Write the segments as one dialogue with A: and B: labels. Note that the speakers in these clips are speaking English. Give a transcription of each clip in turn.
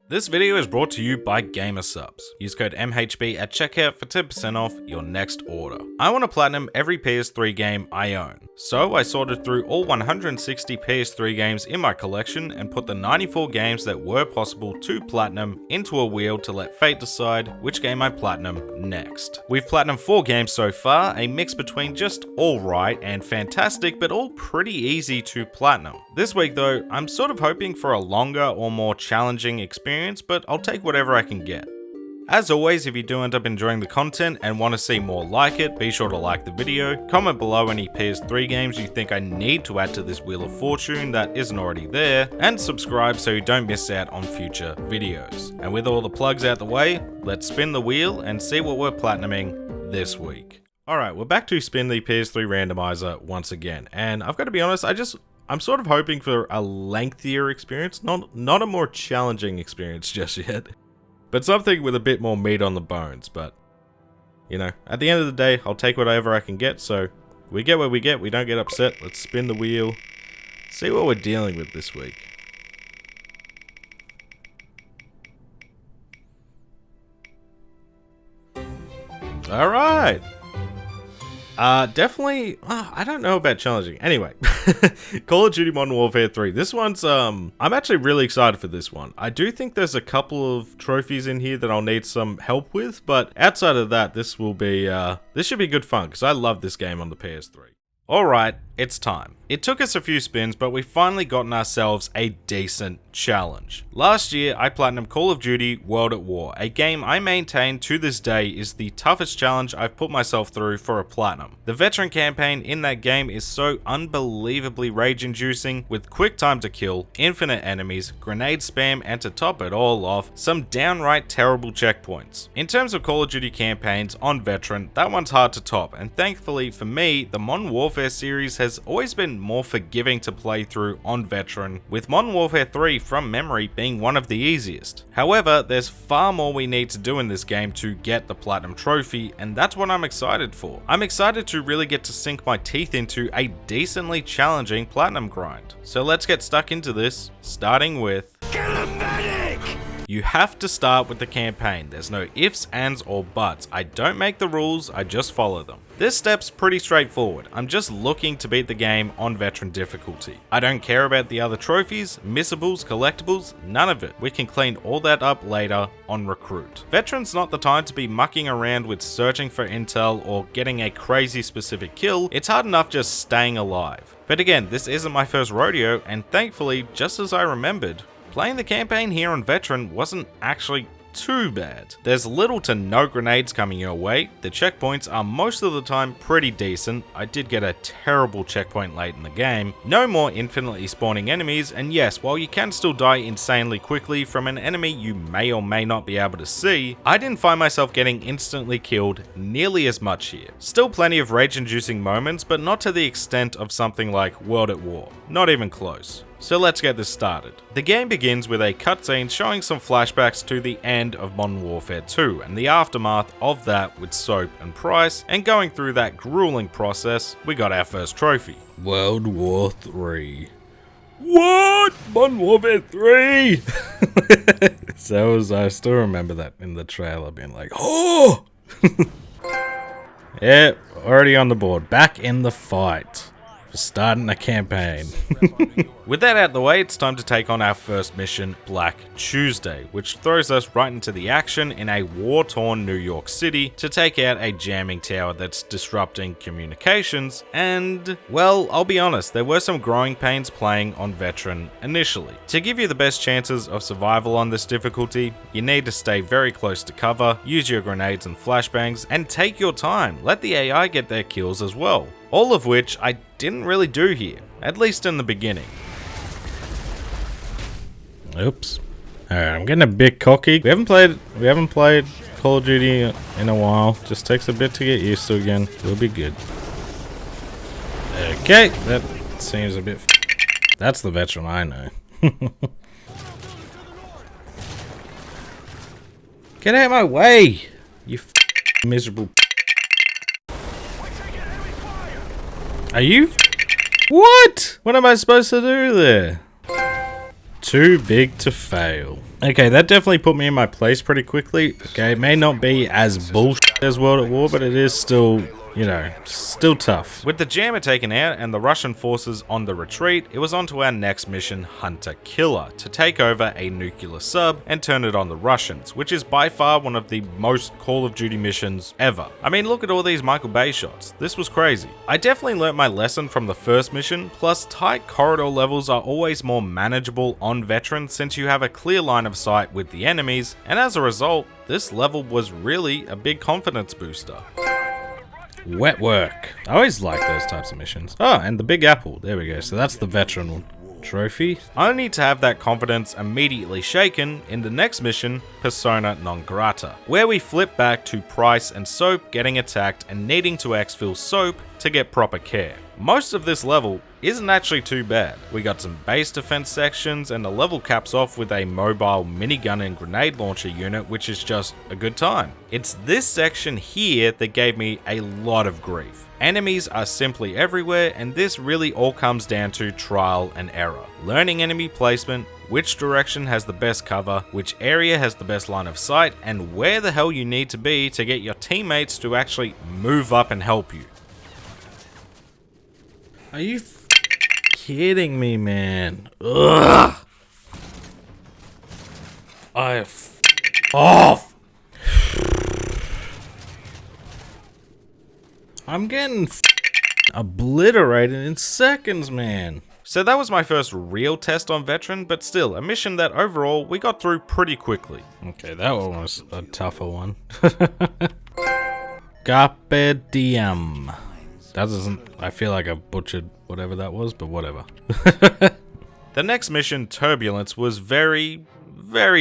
A: This video is brought to you by GamerSupps. Use code MHB at checkout for 10% off your next order. I want to platinum every PS3 game I own, so I sorted through all 160 PS3 games in my collection and put the 94 games that were possible to platinum into a wheel to let fate decide which game I platinum next. We've platinumed 4 games so far, a mix between just alright and fantastic, but all pretty easy to platinum. This week though, I'm sort of hoping for a longer or more challenging experience, but I'll take whatever I can get. As always, if you do end up enjoying the content and want to see more like it, be sure to like the video, comment below any PS3 games you think I need to add to this Wheel of Fortune that isn't already there, and subscribe so you don't miss out on future videos. And with all the plugs out the way, let's spin the wheel and see what we're platinuming this week. Alright, we're back to spin the PS3 randomizer once again, and I've got to be honest, I'm sort of hoping for a lengthier experience, not a more challenging experience just yet, but something with a bit more meat on the bones. But, you know, at the end of the day, I'll take whatever I can get, so we get what we get, we don't get upset. Let's spin the wheel, see what we're dealing with this week. Alright! Definitely, I don't know about challenging. Anyway, Call of Duty Modern Warfare 3. This one's, I'm actually really excited for this one. I do think there's a couple of trophies in here that I'll need some help with, but outside of that, this will be, this should be good fun, because I love this game on the PS3. Alright, it's time. It took us a few spins, but we've finally gotten ourselves a decent challenge. Last year, I platinumed Call of Duty World at War, a game I maintain to this day is the toughest challenge I've put myself through for a platinum. The veteran campaign in that game is so unbelievably rage-inducing, with quick time to kill, infinite enemies, grenade spam, and to top it all off, some downright terrible checkpoints. In terms of Call of Duty campaigns on veteran, that one's hard to top, and thankfully for me, the Modern Warfare series has always been more forgiving to play through on veteran, with Modern Warfare 3 from memory being one of the easiest. However, there's far more we need to do in this game to get the platinum trophy, and that's what I'm excited for. I'm excited to really get to sink my teeth into a decently challenging platinum grind. So let's get stuck into this, starting with... Get a medic! You have to start with the campaign. There's no ifs, ands, or buts. I don't make the rules, I just follow them. This step's pretty straightforward. I'm just looking to beat the game on veteran difficulty. I don't care about the other trophies, missables, collectibles, none of it. We can clean all that up later on recruit. Veteran's not the time to be mucking around with searching for intel or getting a crazy specific kill. It's hard enough just staying alive. But again, this isn't my first rodeo, and thankfully, just as I remembered, playing the campaign here on veteran wasn't actually too bad. There's little to no grenades coming your way, the checkpoints are most of the time pretty decent, I did get a terrible checkpoint late in the game, no more infinitely spawning enemies, and yes, while you can still die insanely quickly from an enemy you may or may not be able to see, I didn't find myself getting instantly killed nearly as much here. Still plenty of rage-inducing moments, but not to the extent of something like World at War, not even close. So let's get this started. The game begins with a cutscene showing some flashbacks to the end of Modern Warfare 2 and the aftermath of that with Soap and Price, and going through that grueling process, we got our first trophy. World War 3. What? Modern Warfare 3? I still remember that in the trailer being like, oh! Yeah, already on the board, back in the fight. Starting a campaign. With that out the way, it's time to take on our first mission, Black Tuesday, which throws us right into the action in a war-torn New York City to take out a jamming tower that's disrupting communications, and, well, I'll be honest, there were some growing pains playing on veteran initially. To give you the best chances of survival on this difficulty, you need to stay very close to cover, use your grenades and flashbangs, and take your time, let the AI get their kills as well. All of which I didn't really do here, at least in the beginning. Oops. Alright, I'm getting a bit cocky. We haven't played Call of Duty in a while. Just takes a bit to get used to again. We'll be good. Okay, that seems a bit... That's the veteran I know. Get out of my way! You miserable... Are you? What? What am I supposed to do there? Too big to fail. Okay, that definitely put me in my place pretty quickly. Okay, it may not be as bullshit as World at War, but it is still, you know, still tough. With the jammer taken out and the Russian forces on the retreat, it was on to our next mission, Hunter Killer, to take over a nuclear sub and turn it on the Russians, which is by far one of the most Call of Duty missions ever. I mean, look at all these Michael Bay shots. This was crazy. I definitely learnt my lesson from the first mission, plus tight corridor levels are always more manageable on veteran since you have a clear line of sight with the enemies, and as a result, this level was really a big confidence booster. Wet work. I always like those types of missions. Oh, and the Big Apple. There we go. So that's the veteran one. Trophy. Only to have that confidence immediately shaken in the next mission, Persona Non Grata, where we flip back to Price and Soap getting attacked and needing to exfil Soap to get proper care. Most of this level isn't actually too bad. We got some base defense sections and the level caps off with a mobile minigun and grenade launcher unit, which is just a good time. It's this section here that gave me a lot of grief. Enemies are simply everywhere, and this really all comes down to trial and error. Learning enemy placement, which direction has the best cover, which area has the best line of sight, and where the hell you need to be to get your teammates to actually move up and help you. Are you kidding me, man? Ugh! Off! I'm getting obliterated in seconds, man. So that was my first real test on veteran, but still, a mission that overall we got through pretty quickly. Okay, that one was a tougher one. Carpe diem. That doesn't, I feel like I butchered whatever that was, but whatever. The next mission, Turbulence, was very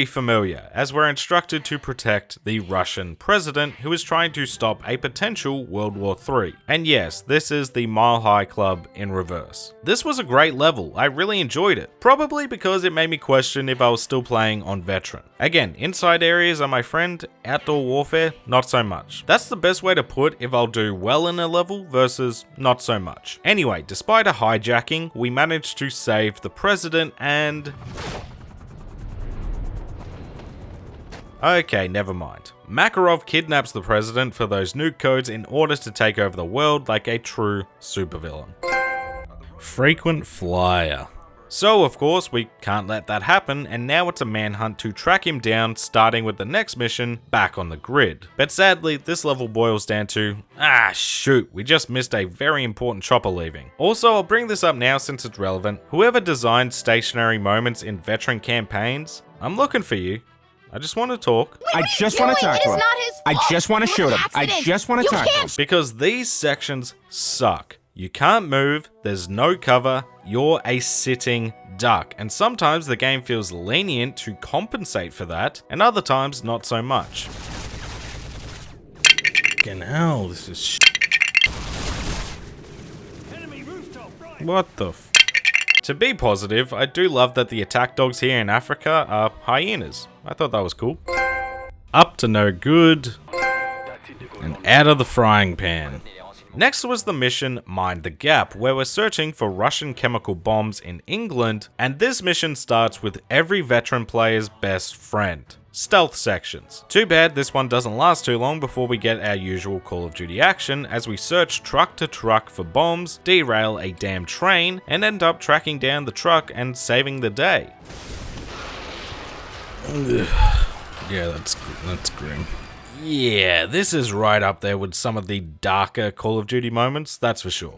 A: familiar, as we're instructed to protect the Russian president who is trying to stop a potential World War III. And yes, this is the Mile High Club in reverse. This was a great level, I really enjoyed it, probably because it made me question if I was still playing on veteran. Again, inside areas are my friend, outdoor warfare, not so much. That's the best way to put if I'll do well in a level versus not so much. Anyway, despite a hijacking, we managed to save the president and... okay, never mind. Makarov kidnaps the president for those nuke codes in order to take over the world like a true supervillain. Frequent flyer. So of course we can't let that happen, and now it's a manhunt to track him down, starting with the next mission back on the grid. But sadly, this level boils down to, shoot, we just missed a very important chopper leaving. Also, I'll bring this up now since it's relevant. Whoever designed stationary moments in veteran campaigns, I'm looking for you. I just want to talk.
B: I just want to talk to him. I just want to shoot him. I just want to talk to him.
A: Because these sections suck. You can't move, there's no cover, you're a sitting duck. And sometimes the game feels lenient to compensate for that, and other times not so much. Fucking hell, this is shit. What the f? To be positive, I do love that the attack dogs here in Africa are hyenas. I thought that was cool. Up to no good, and out of the frying pan. Next was the mission Mind the Gap, where we're searching for Russian chemical bombs in England, and this mission starts with every veteran player's best friend. Stealth sections. Too bad this one doesn't last too long before we get our usual Call of Duty action as we search truck to truck for bombs, derail a damn train, and end up tracking down the truck and saving the day. Yeah, that's grim. Yeah, this is right up there with some of the darker Call of Duty moments, that's for sure.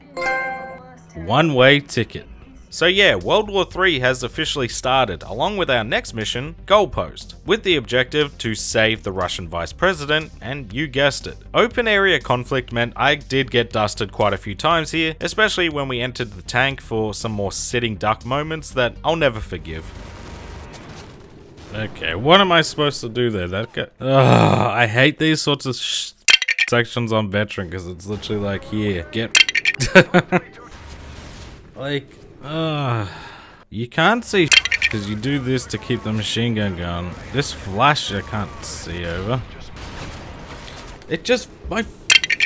A: One-way ticket. So yeah, World War III has officially started, along with our next mission, Goalpost, with the objective to save the Russian vice president, and you guessed it. Open area conflict meant I did get dusted quite a few times here, especially when we entered the tank for some more sitting duck moments that I'll never forgive. Okay, what am I supposed to do there? That guy. Ugh, I hate these sorts of sections on veteran because it's literally like, here, get. Like, you can't see because you do this to keep the machine gun going. This flash I can't see over. It just, my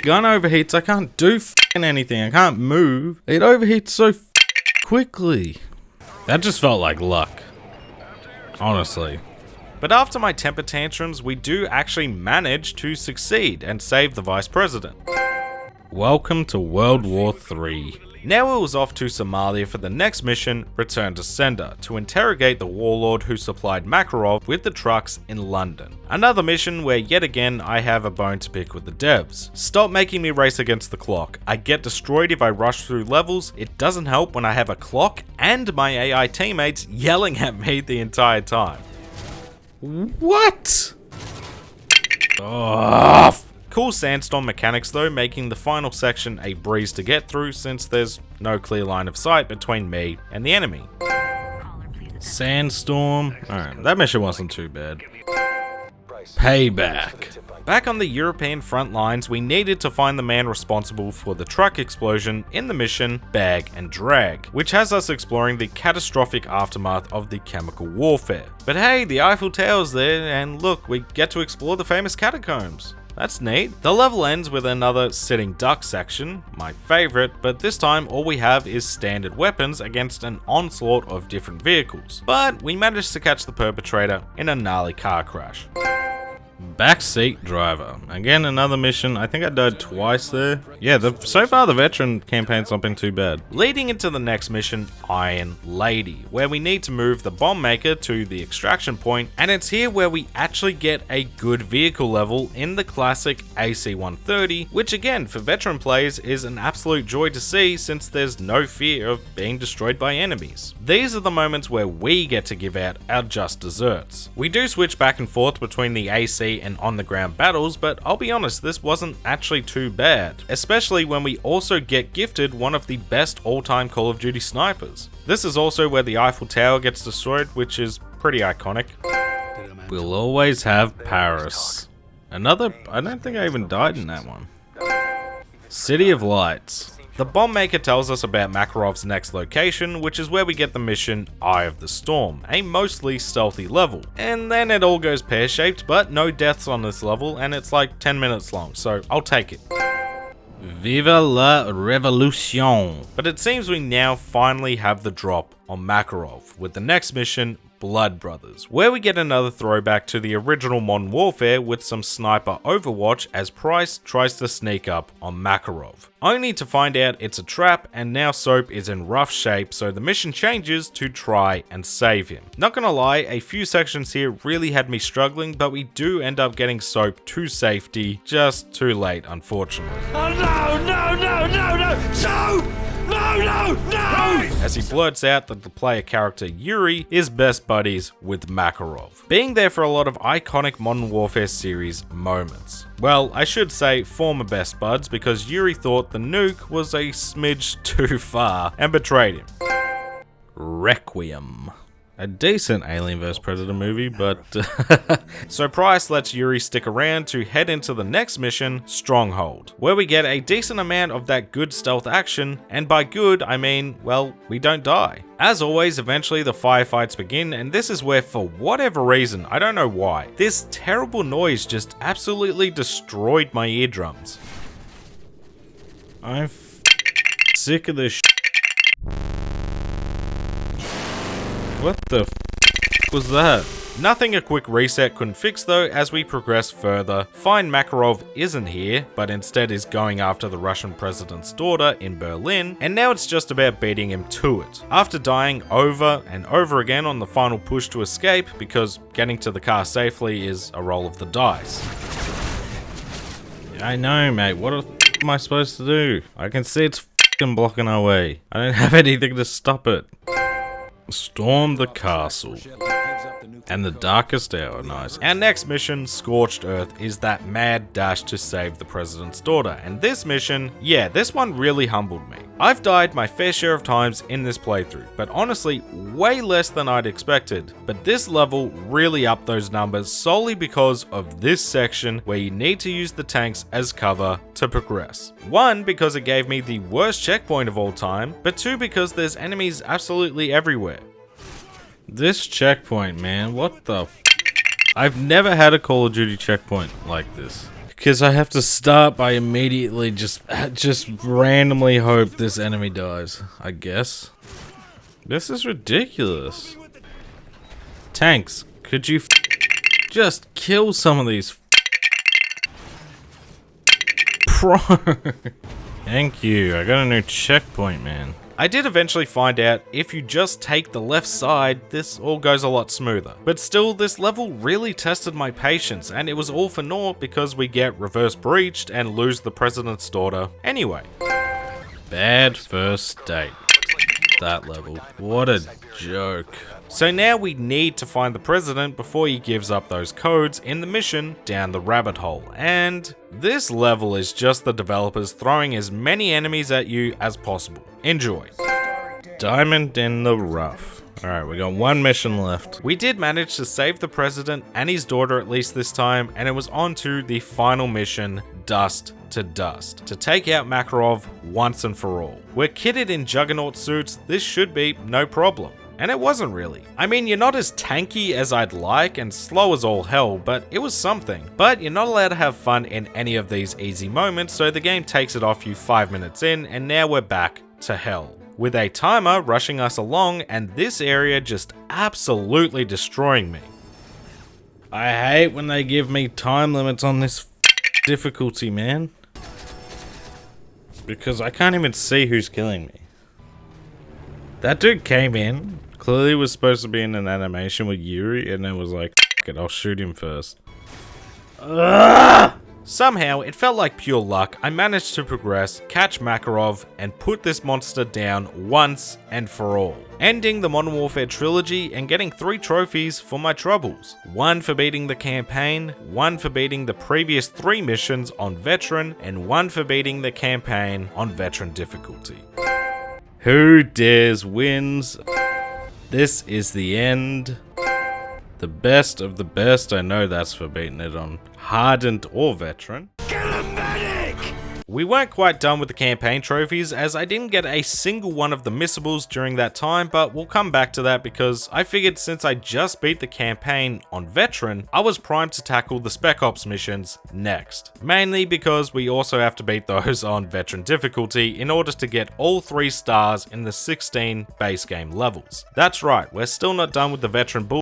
A: gun overheats. I can't do anything. I can't move. It overheats so quickly. That just felt like luck. honestly. But after my temper tantrums, we do actually manage to succeed and save the Vice President. Welcome to World War III. Now it was off to Somalia for the next mission, Return to Sender, to interrogate the warlord who supplied Makarov with the trucks in London. Another mission where yet again I have a bone to pick with the devs. Stop making me race against the clock. I get destroyed if I rush through levels. It doesn't help when I have a clock and my AI teammates yelling at me the entire time. What? Oh, cool sandstorm mechanics though, making the final section a breeze to get through since there's no clear line of sight between me and the enemy. Sandstorm. Alright, that mission wasn't too bad. Payback. Back on the European front lines, we needed to find the man responsible for the truck explosion in the mission Bag and Drag, which has us exploring the catastrophic aftermath of the chemical warfare. But hey, the Eiffel Tower's there, and look, we get to explore the famous catacombs. That's neat. The level ends with another sitting duck section, my favorite, but this time all we have is standard weapons against an onslaught of different vehicles. But we managed to catch the perpetrator in a gnarly car crash. Backseat driver. Again, another mission. I think I died twice there. Yeah, so far the veteran campaign's not been too bad. Leading into the next mission, Iron Lady, where we need to move the bomb maker to the extraction point, and it's here where we actually get a good vehicle level in the classic AC-130, which again, for veteran players is an absolute joy to see since there's no fear of being destroyed by enemies. These are the moments where we get to give out our just desserts. We do switch back and forth between the AC and on the ground battles, but I'll be honest, this wasn't actually too bad, especially when we also get gifted one of the best all-time Call of Duty snipers. This is also where the Eiffel Tower gets destroyed, which is pretty iconic. We'll always have Paris. Another, I don't think I even died in that one. City of Lights. The bomb maker tells us about Makarov's next location, which is where we get the mission Eye of the Storm, a mostly stealthy level. And then it all goes pear-shaped, but no deaths on this level, and it's like 10 minutes long, so I'll take it. Viva la Revolution. But it seems we now finally have the drop on Makarov, with the next mission, Blood Brothers, where we get another throwback to the original Modern Warfare with some sniper overwatch as Price tries to sneak up on Makarov. Only to find out it's a trap, and now Soap is in rough shape, so the mission changes to try and save him. Not gonna lie, a few sections here really had me struggling, but we do end up getting Soap to safety, just too late unfortunately.
C: Oh no! Soap! No!
A: As he blurts out that the player character Yuri is best buddies with Makarov, being there for a lot of iconic Modern Warfare series moments. Well, I should say former best buds, because Yuri thought the nuke was a smidge too far and betrayed him. Requiem. A decent Alien vs Predator movie, but so Price lets Yuri stick around to head into the next mission, Stronghold, where we get a decent amount of that good stealth action, and by good I mean, well, we don't die. As always, eventually the firefights begin, and this is where, for whatever reason, I don't know why, this terrible noise just absolutely destroyed my eardrums. I'm sick of this What the f was that? Nothing a quick reset couldn't fix though. As we progress further, find Makarov isn't here, but instead is going after the Russian president's daughter in Berlin, and now it's just about beating him to it. After dying over and over again on the final push to escape, because getting to the car safely is a roll of the dice. I know, mate, what am I supposed to do? I can see it's f***ing blocking our way. I don't have anything to stop it. Storm the castle. And the darkest hour, nice. Our next mission, Scorched Earth, is that mad dash to save the president's daughter. And this mission, yeah, this one really humbled me. I've died my fair share of times in this playthrough, but honestly, way less than I'd expected. But this level really upped those numbers solely because of this section where you need to use the tanks as cover to progress. One, because it gave me the worst checkpoint of all time, but two, because there's enemies absolutely everywhere. This checkpoint, man, what the f? I've never had a Call of Duty checkpoint like this. Because I have to start by immediately just randomly hope this enemy dies, I guess. This is ridiculous. Tanks, could you just kill some of these pro? Thank you, I got a new checkpoint, man. I did eventually find out if you just take the left side, this all goes a lot smoother. But still, this level really tested my patience, and it was all for naught because we get reverse breached and lose the president's daughter anyway. Bad first date. That level. What a joke. So now we need to find the president before he gives up those codes in the mission down the rabbit hole. And this level is just the developers throwing as many enemies at you as possible. Enjoy. Diamond in the rough. Alright, we got one mission left. We did manage to save the president and his daughter at least this time, and it was on to the final mission, Dust to Dust, to take out Makarov once and for all. We're kitted in Juggernaut suits, this should be no problem. And it wasn't really. I mean, you're not as tanky as I'd like and slow as all hell, but it was something. But you're not allowed to have fun in any of these easy moments, so the game takes it off you 5 minutes in, and now we're back to hell. With a timer rushing us along, and this area just absolutely destroying me. I hate when they give me time limits on this difficulty, man. Because I can't even see who's killing me. That dude came in, clearly was supposed to be in an animation with Yuri, and then was like, F it, I'll shoot him first. Ugh! Somehow, it felt like pure luck. I managed to progress, catch Makarov, and put this monster down once and for all. Ending the Modern Warfare trilogy and getting 3 trophies for my troubles. 1 for beating the campaign, 1 for beating the previous 3 missions on Veteran, and 1 for beating the campaign on Veteran difficulty. Who dares wins? This is the end. The best of the best, I know that's for beating it on Hardened or Veteran.
C: Get a medic!
A: We weren't quite done with the campaign trophies, as I didn't get a single one of the missables during that time, but we'll come back to that because I figured since I just beat the campaign on Veteran, I was primed to tackle the Spec Ops missions next. Mainly because we also have to beat those on Veteran difficulty in order to get all 3 stars in the 16 base game levels. That's right, we're still not done with the Veteran bull.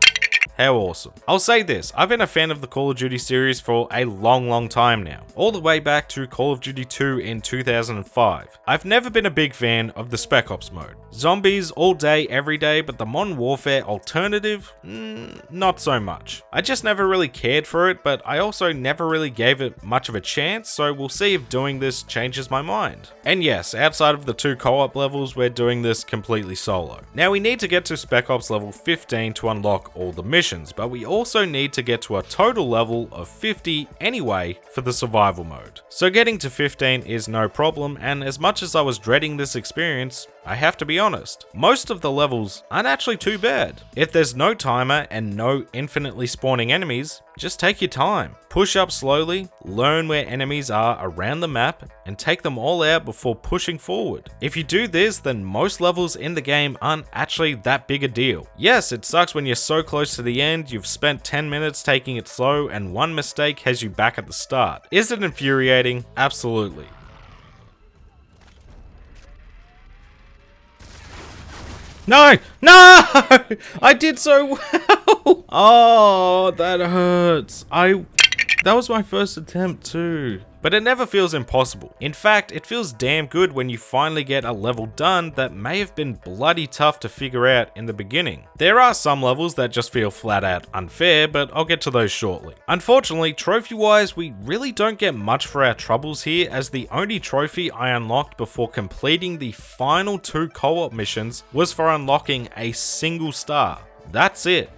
A: How awesome. I'll say this, I've been a fan of the Call of Duty series for a long time now, all the way back to Call of Duty 2 in 2005. I've never been a big fan of the Spec Ops mode. Zombies all day, every day, but the Modern Warfare alternative? Not so much. I just never really cared for it, but I also never really gave it much of a chance, so we'll see if doing this changes my mind. And yes, outside of the 2 co-op levels, we're doing this completely solo. Now we need to get to Spec Ops level 15 to unlock all the missions, but we also need to get to a total level of 50 anyway for the survival mode. So getting to 15 is no problem, and as much as I was dreading this experience, I have to be honest, most of the levels aren't actually too bad. If there's no timer and no infinitely spawning enemies, just take your time. Push up slowly, learn where enemies are around the map, and take them all out before pushing forward. If you do this, then most levels in the game aren't actually that big a deal. Yes, it sucks when you're so close to the end, you've spent 10 minutes taking it slow, and one mistake has you back at the start. Is it infuriating? Absolutely. No! No! I did so well! Oh, that hurts. That was my first attempt too. But it never feels impossible. In fact, it feels damn good when you finally get a level done that may have been bloody tough to figure out in the beginning. There are some levels that just feel flat out unfair, but I'll get to those shortly. Unfortunately, trophy-wise, we really don't get much for our troubles here, as the only trophy I unlocked before completing the final 2 co-op missions was for unlocking a single star. That's it.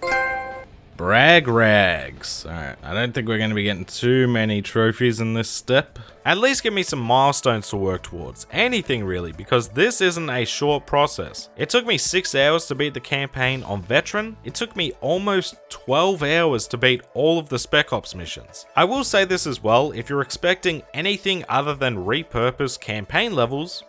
A: Brag rags. Alright, I don't think we're going to be getting too many trophies in this step. At least give me some milestones to work towards. Anything really, because this isn't a short process. It took me 6 hours to beat the campaign on Veteran. It took me almost 12 hours to beat all of the Spec Ops missions. I will say this as well, if you're expecting anything other than repurposed campaign levels,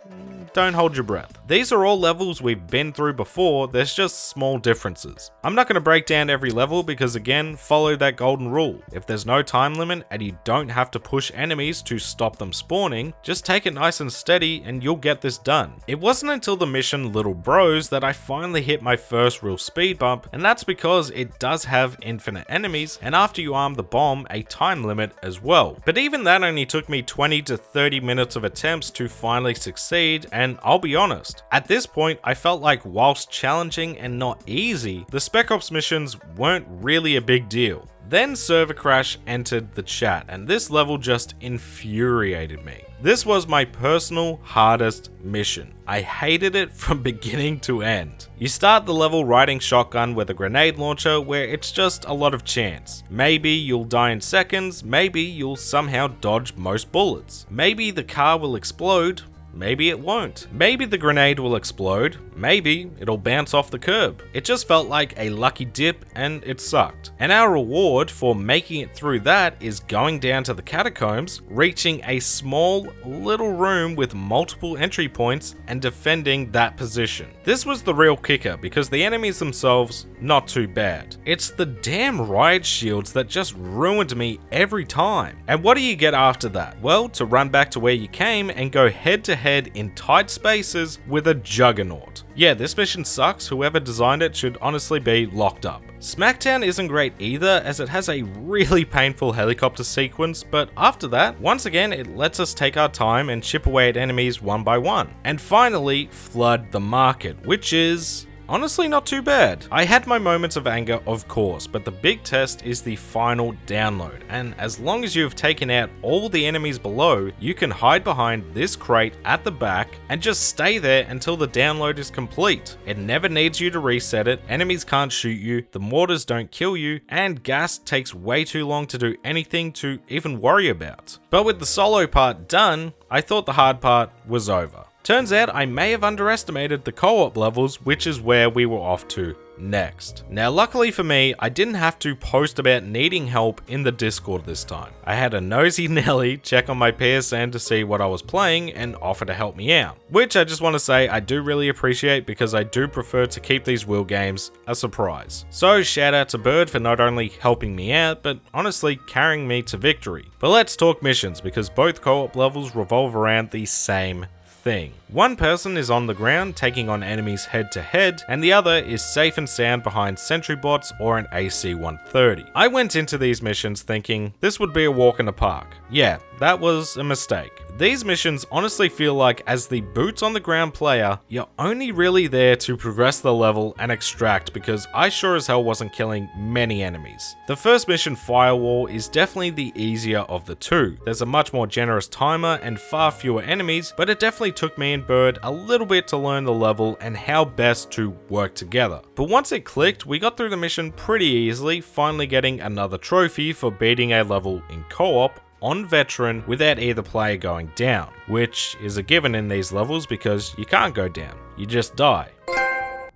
A: don't hold your breath. These are all levels we've been through before, there's just small differences. I'm not going to break down every level because again, follow that golden rule. If there's no time limit and you don't have to push enemies to stop them spawning, just take it nice and steady and you'll get this done. It wasn't until the mission Little Bros that I finally hit my first real speed bump, and that's because it does have infinite enemies, and after you arm the bomb, a time limit as well. But even that only took me 20 to 30 minutes of attempts to finally succeed, and I'll be honest, at this point I felt like whilst challenging and not easy, the Spec Ops missions weren't really a big deal. Then server crash entered the chat, and this level just infuriated me. This was my personal hardest mission. I hated it from beginning to end. You start the level riding shotgun with a grenade launcher where it's just a lot of chance. Maybe you'll die in seconds, maybe you'll somehow dodge most bullets. Maybe the car will explode, maybe it won't. Maybe the grenade will explode, maybe it'll bounce off the curb. It just felt like a lucky dip and it sucked. And our reward for making it through that is going down to the catacombs, reaching a small little room with multiple entry points and defending that position. This was the real kicker because the enemies themselves, not too bad. It's the damn riot shields that just ruined me every time. And what do you get after that? Well, to run back to where you came and go head to head in tight spaces with a juggernaut. Yeah, this mission sucks, whoever designed it should honestly be locked up. Smackdown isn't great either, as it has a really painful helicopter sequence, but after that, once again it lets us take our time and chip away at enemies one by one. And finally, flood the market, which is honestly not too bad. I had my moments of anger, of course, but the big test is the final download, and as long as you have taken out all the enemies below, you can hide behind this crate at the back and just stay there until the download is complete. It never needs you to reset it, enemies can't shoot you, the mortars don't kill you, and gas takes way too long to do anything to even worry about. But with the solo part done, I thought the hard part was over. Turns out I may have underestimated the co-op levels, which is where we were off to next. Now luckily for me, I didn't have to post about needing help in the Discord this time. I had a nosy Nelly check on my PSN to see what I was playing and offer to help me out, which I just want to say I do really appreciate because I do prefer to keep these wheel games a surprise. So shout out to Bird for not only helping me out, but honestly carrying me to victory. But let's talk missions because both co-op levels revolve around the same thing. One person is on the ground taking on enemies head to head, and the other is safe and sound behind sentry bots or an AC-130. I went into these missions thinking this would be a walk in the park. Yeah, that was a mistake. These missions honestly feel like, as the boots on the ground player, you're only really there to progress the level and extract, because I sure as hell wasn't killing many enemies. The first mission, Firewall, is definitely the easier of the two. There's a much more generous timer and far fewer enemies, but it definitely took me and Bird a little bit to learn the level and how best to work together. But once it clicked, we got through the mission pretty easily, finally getting another trophy for beating a level in co-op on veteran without either player going down, which is a given in these levels because you can't go down, you just die.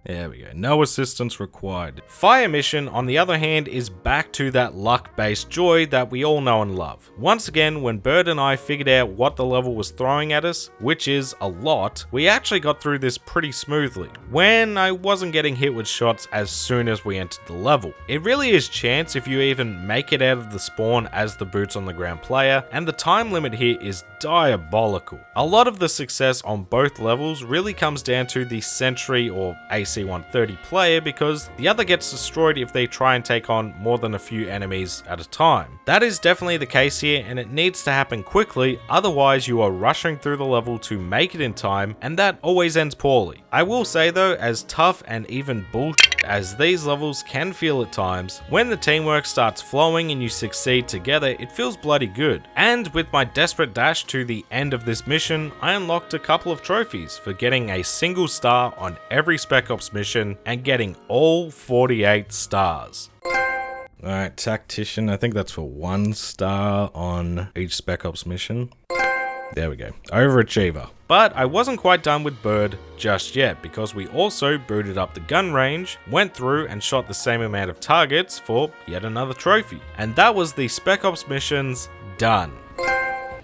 A: There we go, no assistance required. Fire mission, on the other hand, is back to that luck-based joy that we all know and love. Once again, when Bird and I figured out what the level was throwing at us, which is a lot, we actually got through this pretty smoothly, when I wasn't getting hit with shots as soon as we entered the level. It really is chance if you even make it out of the spawn as the boots on the ground player, and the time limit here is diabolical. A lot of the success on both levels really comes down to the sentry or AC-130 player, because the other gets destroyed if they try and take on more than a few enemies at a time. That is definitely the case here, and it needs to happen quickly, otherwise you are rushing through the level to make it in time, and that always ends poorly. I will say though, as tough and even bullshit as these levels can feel at times, when the teamwork starts flowing and you succeed together, it feels bloody good. And with my desperate dash to the end of this mission, I unlocked a couple of trophies for getting a single star on every Spec Ops mission and getting all 48 stars. Alright, Tactician, I think that's for 1 star on each Spec Ops mission. There we go, overachiever. But I wasn't quite done with Bird just yet, because we also booted up the gun range, went through and shot the same amount of targets for yet another trophy. And that was the Spec Ops missions done.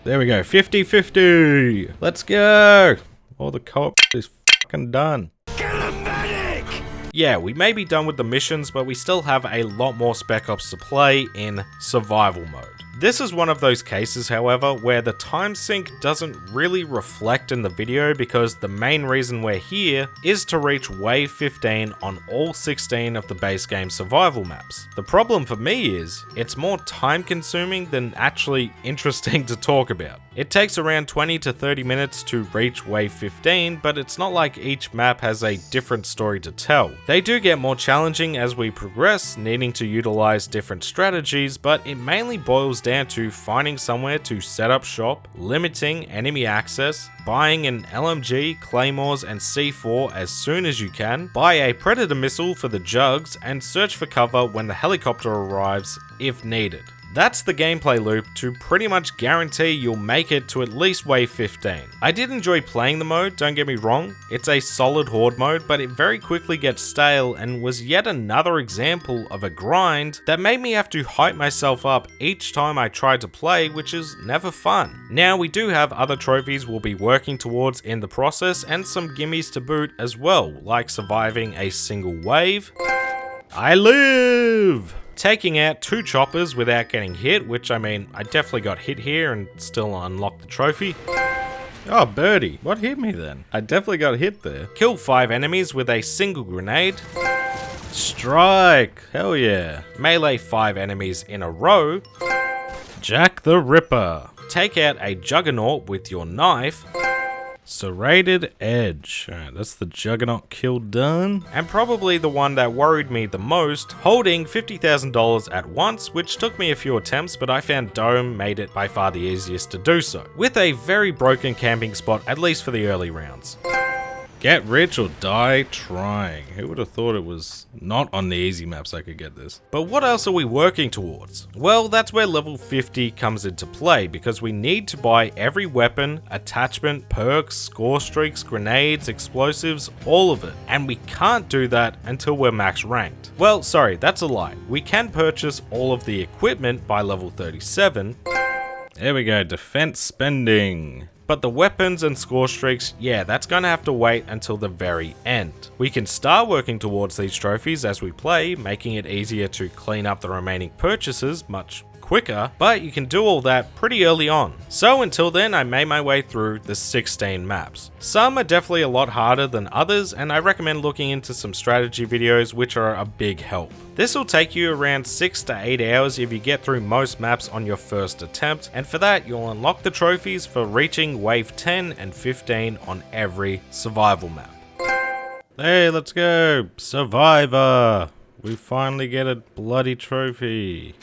A: There we go, 50-50. Let's go. All the co-op is fucking done.
C: Get a medic!
A: Yeah, we may be done with the missions, but we still have a lot more Spec Ops to play in survival mode. This is one of those cases, however, where the time sync doesn't really reflect in the video because the main reason we're here is to reach wave 15 on all 16 of the base game survival maps. The problem for me is, it's more time consuming than actually interesting to talk about. It takes around 20 to 30 minutes to reach wave 15, but it's not like each map has a different story to tell. They do get more challenging as we progress, needing to utilize different strategies, but it mainly boils down to finding somewhere to set up shop, limiting enemy access, buying an LMG, claymores and C4 as soon as you can, buy a predator missile for the jugs, and search for cover when the helicopter arrives if needed. That's the gameplay loop to pretty much guarantee you'll make it to at least wave 15. I did enjoy playing the mode, don't get me wrong, it's a solid horde mode, but it very quickly gets stale and was yet another example of a grind that made me have to hype myself up each time I tried to play, which is never fun. Now we do have other trophies we'll be working towards in the process and some gimmies to boot as well, like surviving a single wave. I live! Taking out 2 choppers without getting hit, which I mean, I definitely got hit here and still unlocked the trophy. Oh, birdie. What hit me then? I definitely got hit there. Kill 5 enemies with a single grenade. Strike. Hell yeah. Melee 5 enemies in a row. Jack the Ripper. Take out a juggernaut with your knife. Serrated Edge. Alright, that's the Juggernaut kill done. And probably the one that worried me the most, holding $50,000 at once, which took me a few attempts, but I found Dome made it by far the easiest to do so, with a very broken camping spot, at least for the early rounds. Get rich or die trying. Who would have thought it was not on the easy maps I could get this? But what else are we working towards? Well, that's where level 50 comes into play, because we need to buy every weapon, attachment, perks, score streaks, grenades, explosives, all of it. And we can't do that until we're max ranked. Well, sorry, that's a lie. We can purchase all of the equipment by level 37. There we go, defense spending. But the weapons and score streaks, yeah, that's gonna have to wait until the very end. We can start working towards these trophies as we play, making it easier to clean up the remaining purchases much quicker, but you can do all that pretty early on. So until then, I made my way through the 16 maps. Some are definitely a lot harder than others, and I recommend looking into some strategy videos, which are a big help. This will take you around 6 to 8 hours if you get through most maps on your first attempt, and for that you'll unlock the trophies for reaching wave 10 and 15 on every survival map. Hey, let's go! Survivor! We finally get a bloody trophy.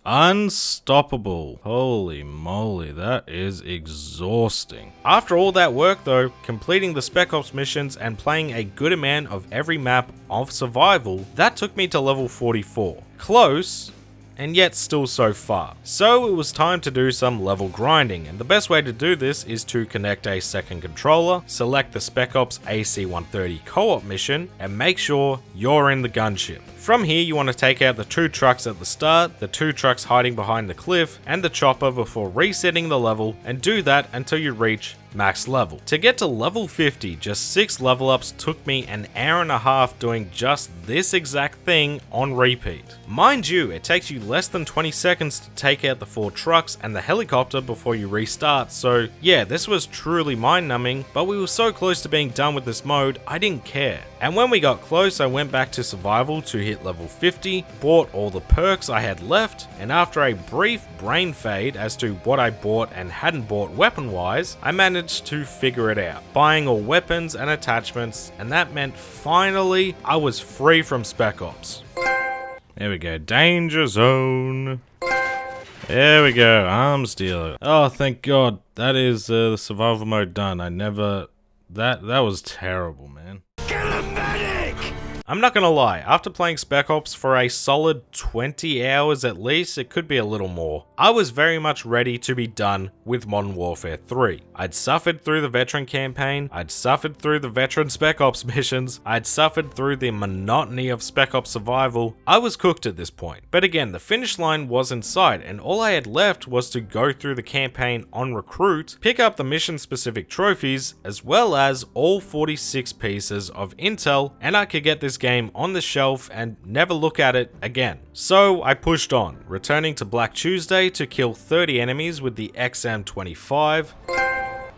A: Unstoppable. Holy moly, that is exhausting. After all that work though, completing the Spec Ops missions and playing a good amount of every map of survival, that took me to level 44. Close, and yet still so far. So it was time to do some level grinding, and the best way to do this is to connect a second controller, select the Spec Ops AC-130 co-op mission, and make sure you're in the gunship. From here you want to take out the 2 trucks at the start, the 2 trucks hiding behind the cliff, and the chopper before resetting the level, and do that until you reach max level. To get to level 50, just 6 level ups took me an hour and a half doing just this exact thing on repeat. Mind you, it takes you less than 20 seconds to take out the 4 trucks and the helicopter before you restart, so yeah, this was truly mind-numbing, but we were so close to being done with this mode, I didn't care. And when we got close, I went back to survival to hit level 50, bought all the perks I had left, and after a brief brain fade as to what I bought and hadn't bought weapon-wise, I managed to figure it out, buying all weapons and attachments, and that meant finally I was free from Spec Ops. There we go, danger zone. There we go, arms dealer. Oh, thank God, that is the survival mode done. I never, that was terrible, man.
C: Get a medic!
A: I'm not gonna lie, after playing Spec Ops for a solid 20 hours at least, it could be a little more, I was very much ready to be done with Modern Warfare 3. I'd suffered through the veteran campaign, I'd suffered through the veteran Spec Ops missions, I'd suffered through the monotony of Spec Ops Survival. I was cooked at this point. But again, the finish line was in sight, and all I had left was to go through the campaign on recruit, pick up the mission specific trophies, as well as all 46 pieces of intel, and I could get this game on the shelf and never look at it again. So I pushed on, returning to Black Tuesday to kill 30 enemies with the XM25.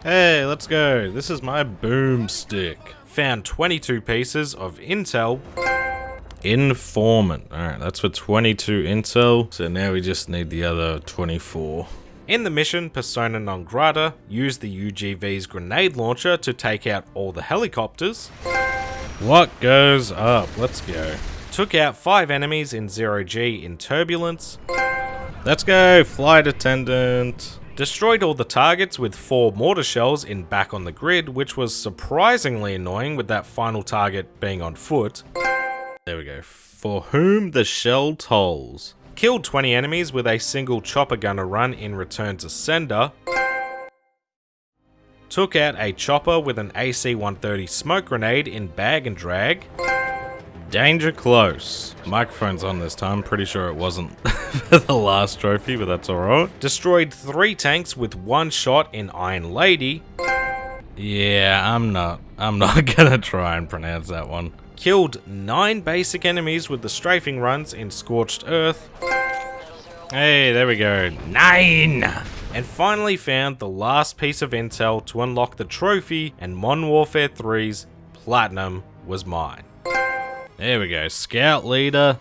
A: Hey, let's go. This is my boomstick. Found 22 pieces of intel. Informant. Alright, that's for 22 intel. So now we just need the other 24. In the mission, Persona Non Grata, use the UGV's grenade launcher to take out all the helicopters. What goes up? Let's go. Took out 5 enemies in 0G in turbulence. Let's go, flight attendant. Destroyed all the targets with 4 mortar shells in Back on the Grid, which was surprisingly annoying with that final target being on foot. There we go. For whom the shell tolls. Killed 20 enemies with a single chopper gunner run in Return to Sender. Took out a chopper with an AC-130 smoke grenade in Bag and Drag. Danger close. Microphone's on this time, pretty sure it wasn't for the last trophy, but that's alright. Destroyed 3 tanks with 1 shot in Iron Lady. Yeah, I'm not gonna try and pronounce that one. Killed 9 basic enemies with the strafing runs in Scorched Earth. Hey, there we go. 9! And finally found the last piece of intel to unlock the trophy, and Modern Warfare 3's Platinum was mine. There we go. Scout Leader.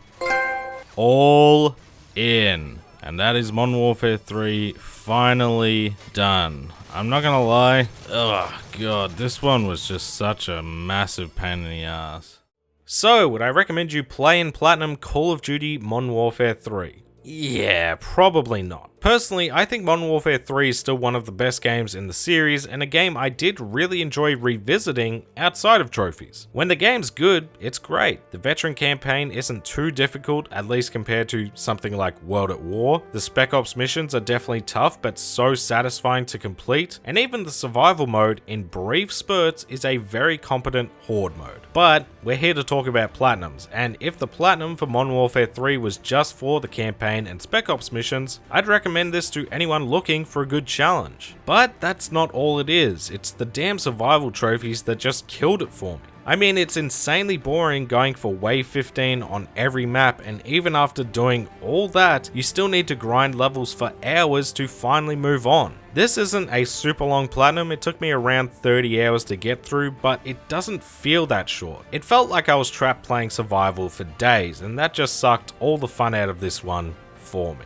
A: All in. And that is Modern Warfare 3 finally done. I'm not gonna lie. Oh god, this one was just such a massive pain in the ass. So, would I recommend you play and platinum Call of Duty Modern Warfare 3? Yeah, probably not. Personally, I think Modern Warfare 3 is still one of the best games in the series, and a game I did really enjoy revisiting outside of trophies. When the game's good, it's great. The veteran campaign isn't too difficult, at least compared to something like World at War. The Spec Ops missions are definitely tough, but so satisfying to complete, and even the survival mode in brief spurts is a very competent horde mode. But we're here to talk about platinums, and if the platinum for Modern Warfare 3 was just for the campaign and Spec Ops missions, I'd recommend this to anyone looking for a good challenge. But that's not all it is. It's the damn survival trophies that just killed it for me. I mean, it's insanely boring going for wave 15 on every map, and even after doing all that, you still need to grind levels for hours to finally move on. This isn't a super long platinum, it took me around 30 hours to get through, but it doesn't feel that short. It felt like I was trapped playing survival for days, and that just sucked all the fun out of this one for me.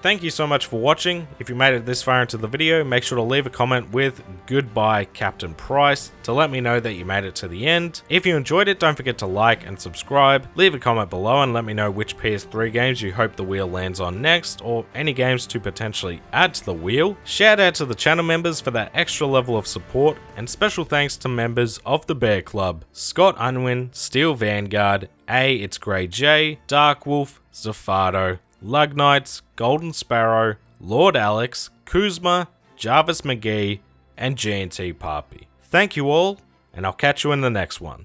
A: Thank you so much for watching. If you made it this far into the video, make sure to leave a comment with "Goodbye Captain Price" to let me know that you made it to the end. If you enjoyed it, don't forget to like and subscribe. Leave a comment below and let me know which PS3 games you hope the wheel lands on next, or any games to potentially add to the wheel. Shout out to the channel members for that extra level of support, and special thanks to members of the Bear Club: Scott Unwin, Steel Vanguard, It's Grey J, Dark Wolf, Zafado, Lug Knights, Golden Sparrow, Lord Alex, Kuzma, Jarvis McGee, and G&T Papi. Thank you all, and I'll catch you in the next one.